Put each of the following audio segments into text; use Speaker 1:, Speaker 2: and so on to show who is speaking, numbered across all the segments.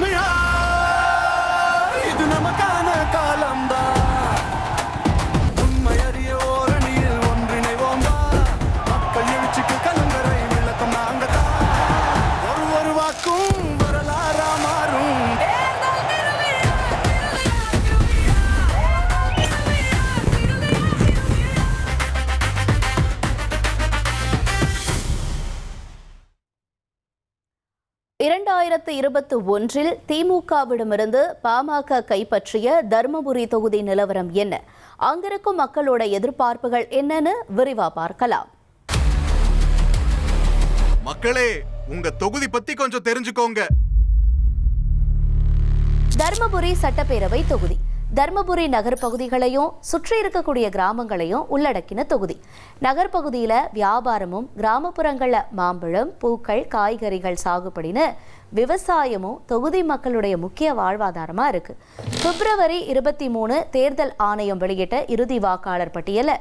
Speaker 1: தமிழா இது நமக்கான காலம்தான். உண்மை அறிய ஓரணியில் ஒன்றிணைவோம் வா. மக்கள் எழுச்சிக்கு கலங்கரை விளக்கம் நாங்க தான். ஒரு வாக்கும் வரலாறா மாறும்.
Speaker 2: 2021 திமுகவிடமிருந்து பாமக கைப்பற்றிய தர்மபுரி தொகுதி நிலவரம் என்ன, அங்கிருக்கும் மக்களோட எதிர்பார்ப்புகள் என்னன்னு விரிவா பார்க்கலாம்.
Speaker 3: மக்களே, உங்க தொகுதி பத்தி கொஞ்சம் தெரிஞ்சுக்கோங்க.
Speaker 2: தர்மபுரி சட்டப்பேரவை தொகுதி தர்மபுரி நகர் பகுதிகளையும் சுற்றி இருக்கக்கூடிய கிராமங்களையும் உள்ளடக்கின தொகுதி. நகர் பகுதியில வியாபாரமும் கிராமப்புறங்கள்ல மாம்பழம், பூக்கள், காய்கறிகள் சாகுபடின்னு விவசாயமும் தொகுதி மக்களுடைய முக்கிய வாழ்வாதாரமா இருக்கு. பிப்ரவரி 23 தேர்தல் ஆணையம் வெளியிட்ட இறுதி வாக்காளர் பட்டியல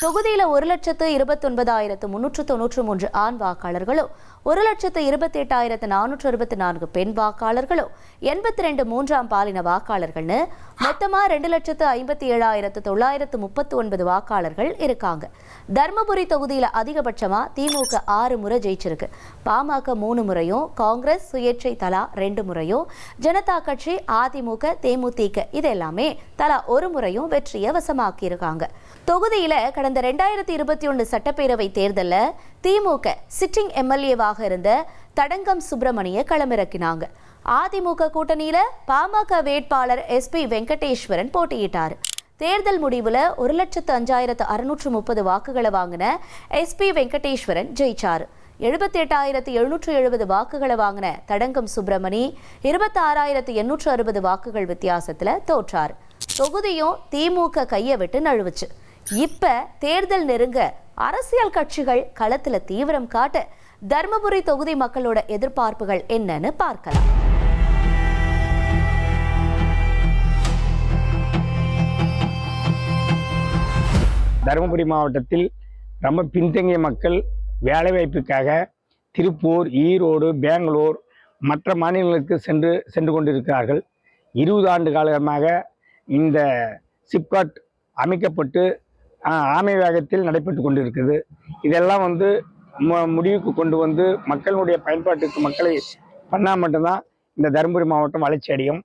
Speaker 2: தொகுதியில 1,29,393 ஆண் வாக்காளர்களும் 1,28,424 பெண் வாக்காளர்களும் 82 மூன்றாம் பாலின வாக்காளர்கள்னு மொத்தமா 2,57,939 வாக்காளர்கள் இருக்காங்க. தர்மபுரி தொகுதியில அதிகபட்சமா திமுக 6 முறை ஜெயிச்சிருக்கு. பாமக 3 முறையும், காங்கிரஸ், சுயேட்சை தலா 2 முறையும், ஜனதா கட்சி, அதிமுக, தேமுதிக இது எல்லாமே தலா 1 முறையும் வெற்றியை வசமாக்கி இருக்காங்க. தொகுதியில கடந்த 2021 சட்டப்பேரவை தேர்தலில் திமுக சிட்டிங் எம்எல்ஏவாக இருந்த தடங்கம் சுப்பிரமணிய களமிறக்கினாங்க. அதிமுக கூட்டணியில பாமக வேட்பாளர் SP வெங்கடேஸ்வரன் போட்டியிட்டார். தேர்தல் முடிவுல 1,05,630 வாக்குகளை வாங்கின SP வெங்கடேஸ்வரன் ஜெயிச்சார். 78,770 வாக்குகளை வாங்கின தடங்கம் சுப்பிரமணி 26,860 வாக்குகள் வித்தியாசத்துல தோற்றார். தொகுதியும் திமுக கையை விட்டு நழுவுச்சு. இப்ப தேர்தல் நெருங்க அரசியல் கட்சிகள் களத்துல தீவிரம் காட்ட தர்மபுரி தொகுதி மக்களோட எதிர்பார்ப்புகள் என்னன்னு பார்க்கலாம்.
Speaker 4: தருமபுரி மாவட்டத்தில் ரொம்ப பின்தங்கிய மக்கள் வேலைவாய்ப்புக்காக திருப்பூர், ஈரோடு, பெங்களூர் மற்ற மாநிலங்களுக்கு சென்று கொண்டிருக்கிறார்கள். 20 ஆண்டு காலமாக இந்த சிப்காட் அமைக்கப்பட்டு ஆமை வேகத்தில் நடைபெற்று கொண்டிருக்குது. இதெல்லாம் முடிவுக்கு கொண்டு வந்து மக்களுடைய பயன்பாட்டுக்கு மக்களை பண்ணால் மட்டும்தான் இந்த தருமபுரி மாவட்டம் வளர்ச்சி அடையும்.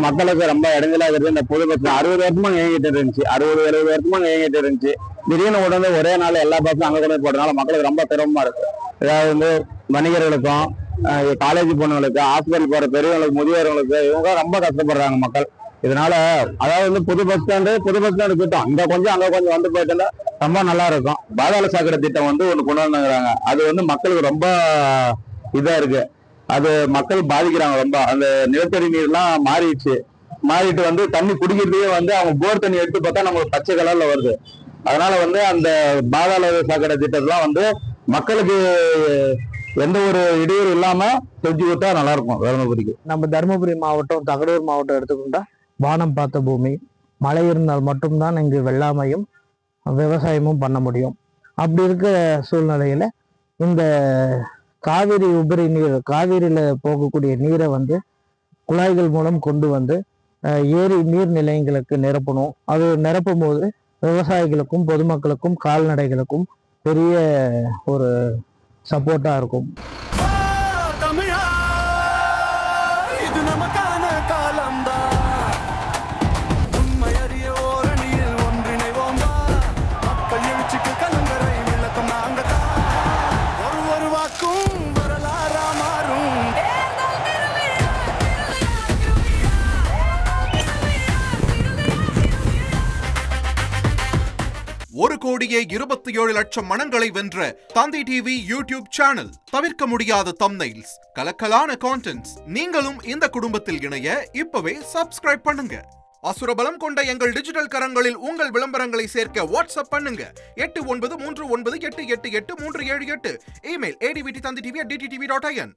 Speaker 4: மக்களுக்கு ரொம்ப இடைஞ்சலாக இருக்குது. இந்த பொது பஸ் 60 வருஷமா இயங்கிட்டு இருந்துச்சு, 60-70 வருஷமா இயங்கிட்டு இருந்துச்சு. திடீர்னு உடனே ஒரே நாள் எல்லா பஸ்ஸும் அங்கே கொண்டு போடுறதுனால மக்களுக்கு ரொம்ப சிரமமா இருக்கு. அதாவது வணிகர்களுக்கும், காலேஜ் பொண்ணுங்களுக்கு, ஹாஸ்பிட்டல் போற பெரியவங்களுக்கு, முதியோர்களுக்கு இவங்க ரொம்ப கஷ்டப்படுறாங்க மக்கள். இதனால அதாவது புது பஸ் ஸ்டாண்டு திட்டம் இங்க கொஞ்சம் அங்க கொஞ்சம் வந்து போயிட்டு ரொம்ப நல்லா இருக்கும். பாதாள சாக்கடை திட்டம் ஒண்ணு கொண்டு வந்துங்கிறாங்க. அது மக்களுக்கு ரொம்ப இதா இருக்கு. அது மக்கள் பாதிக்கிறாங்க ரொம்ப. அந்த நிலத்தடி நீர்லாம் மாறிட்டு தண்ணி குடிக்கிறதுக்கே அவங்க போர் தண்ணி எடுத்து பார்த்தா நமக்கு பச்சை கலர்ல வருது. அதனால அந்த பாதாள சாக்கடை திட்டத்தெல்லாம் மக்களுக்கு எந்த ஒரு இடையூறு இல்லாம செஞ்சு கொடுத்தா நல்லா இருக்கும் தருமபுரிக்கு.
Speaker 5: நம்ம தருமபுரி மாவட்டம், தகடூர் மாவட்டம் எடுத்துக்கிட்டா வானம் பார்த்த பூமி. மழை இருந்தால் மட்டும்தான் இங்கு வெள்ளாமையும் விவசாயமும் பண்ண முடியும். அப்படி இருக்கிற சூழ்நிலையில இந்த காவிரி உபரி நீர், காவிரியில போகக்கூடிய நீரை குழாய்கள் மூலம் கொண்டு ஏரி நீர் நிலையங்களுக்கு நிரப்பணும். அது நிரப்பும் போது விவசாயிகளுக்கும், பொதுமக்களுக்கும், கால்நடைகளுக்கும் பெரிய ஒரு சப்போர்ட்டா இருக்கும்.
Speaker 1: தமிழா இது நமக்கான காலம்தான். உண்மை அறிய ஓரணியில் ஒன்றிணைவோம் வா. மக்கள் எழுச்சிக்கு கலங்கரை விளக்கம் நாங்க தான். ஒரு வாக்கும் வரலாறா மாறும்.
Speaker 3: ஒரு கோடியே 27 லட்சம் மனங்களை வென்ற தந்தி டிவி யூடியூப் சேனல். தவிர்க்க முடியாத தம்ப்நெயில்ஸ், கலக்கலான கான்டென்ட்ஸ். நீங்களும் இந்த குடும்பத்தில் இணைய இப்பவே சப்ஸ்கிரைப் பண்ணுங்க. அசுரபலம் கொண்ட எங்கள் டிஜிட்டல் கரங்களில் உங்கள் விளம்பரங்களை சேர்க்க வாட்ஸ்அப் பண்ணுங்க. 8939888838. Email advtthanditv@dttv.in.